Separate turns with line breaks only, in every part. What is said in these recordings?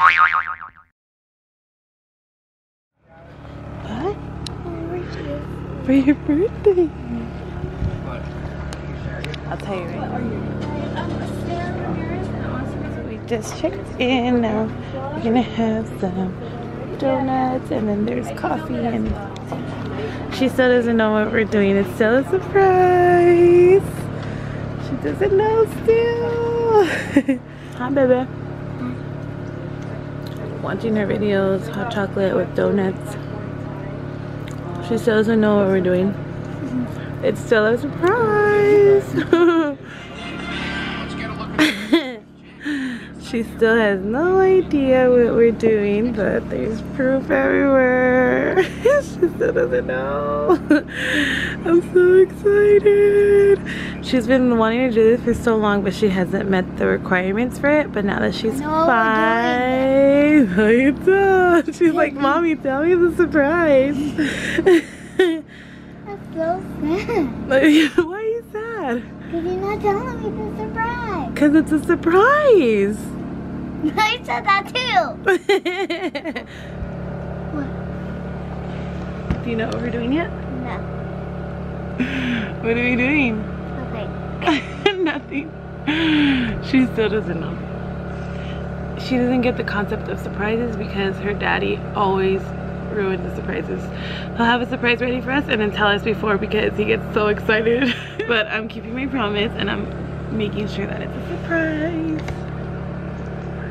What? For your birthday. I'll tell you right now. So we just checked in. Now we're gonna have some donuts and then there's coffee, and she still doesn't know what we're doing. It's still a surprise. She doesn't know still. Hi, baby. Watching her videos, hot chocolate with donuts. She still doesn't know what we're doing. It's still a surprise. She still has no idea what we're doing, but there's proof everywhere. She still doesn't know. I'm so excited. She's been wanting to do this for so long, but she hasn't met the requirements for it. But now that she's 5, she's like, Mommy, tell me the surprise.
That's so sad.
Why are you sad?
Because you're not telling me the surprise.
Because it's a surprise.
I said that too. What?
Do you know what we're doing yet?
No.
What are we doing?
Okay.
Nothing. She still doesn't know. She doesn't get the concept of surprises because her daddy always ruins the surprises. He'll have a surprise ready for us and then tell us before because he gets so excited. But I'm keeping my promise and I'm making sure that it's a surprise.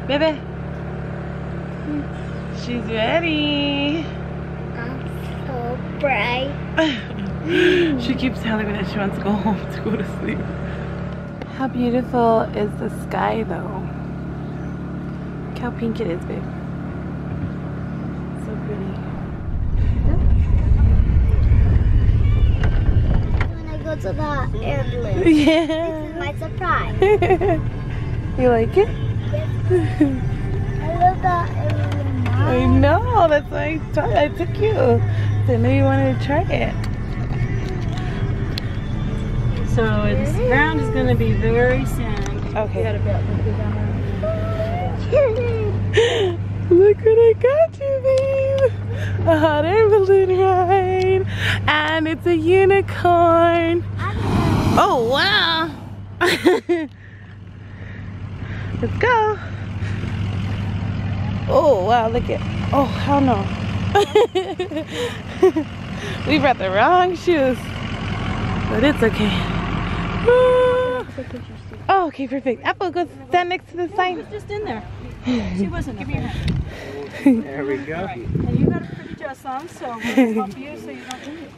Baby. She's ready.
I'm so bright.
She keeps telling me that she wants to go home to go to sleep. How beautiful is the sky though? Look how pink it is, babe. So pretty.
When I go to the airplane.
Yeah.
This is my surprise.
You like it?
I love that airplane.
I know, that's why I took you. So I know you wanted to try it.
So this ground is going to be very sandy.
Okay.
You gotta go down
Look what I got you, babe. A hot air balloon ride. And it's a unicorn. Oh, wow. Let's go. Oh, wow, look at. Oh, hell no. We brought the wrong shoes. But it's okay. Oh, okay, perfect. Apple, go stand next to the sign.
She was just in there. She wasn't. Give me your hand.
There we go.
Right. And you got a pretty dress on, so we'll help you so you don't lose it.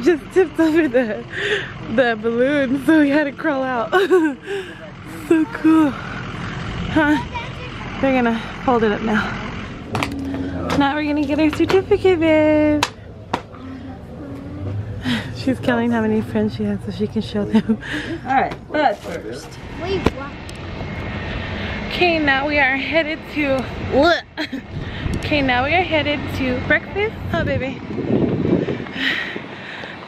It just tipped over the balloon, so we had to crawl out. So cool. Huh? They're gonna hold it up now. Now we're gonna get our certificate, babe. She's counting how many friends she has so she can show them.
Alright, but first.
Wait, what?
Okay, now we are headed to breakfast. Oh, baby.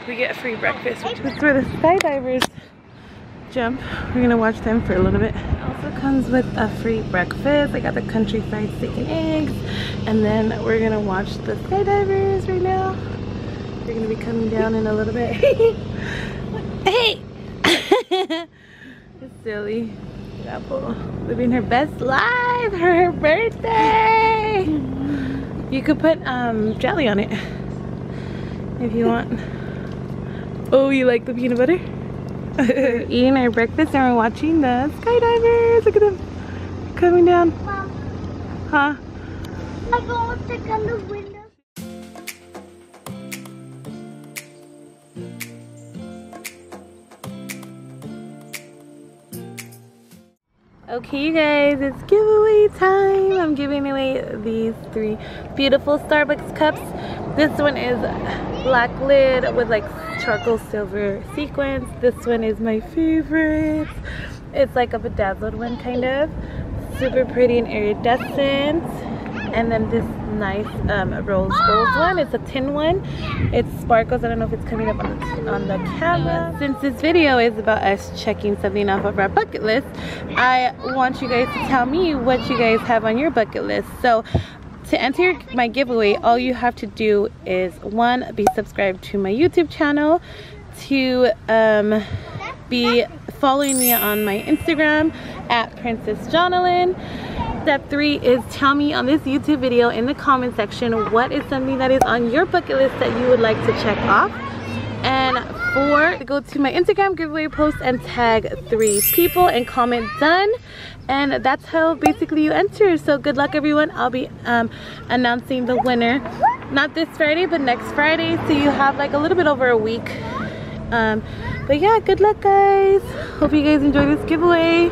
We get free breakfast, which is where the skydivers jump. We're gonna watch them for a little bit. It also comes with a free breakfast. I got the country fried steak and eggs. And then we're gonna watch the skydivers right now. They're gonna be coming down in a little bit. Hey! It's silly. Apple living her best life. Her birthday. You could put jelly on it if you want. Oh, you like the peanut butter? We're eating our breakfast and we're watching the skydivers. Look at them coming down.
Mom,
Huh?
I go check on the window.
Okay, you guys, it's giveaway time. I'm giving away these 3 beautiful Starbucks cups. This one is black lid with like charcoal silver sequins. This one is my favorite. It's like a bedazzled one, kind of. Super pretty and iridescent. And then this nice rose gold one. It's a tin one. It sparkles. I don't know if it's coming up on the camera. Since this video is about us checking something off of our bucket list, I want you guys to tell me what you guys have on your bucket list. So to enter my giveaway, all you have to do is 1, be subscribed to my YouTube channel, 2, be following me on my Instagram at Princess Jonalyn. Step 3 is tell me on this YouTube video in the comment section what is something that is on your bucket list that you would like to check off. And 4, go to my Instagram giveaway post and tag 3 people and comment done. And that's how basically you enter. So good luck, everyone. I'll be announcing the winner not this Friday but next Friday, so you have like a little bit over a week. But yeah, good luck, guys. Hope you guys enjoy this giveaway.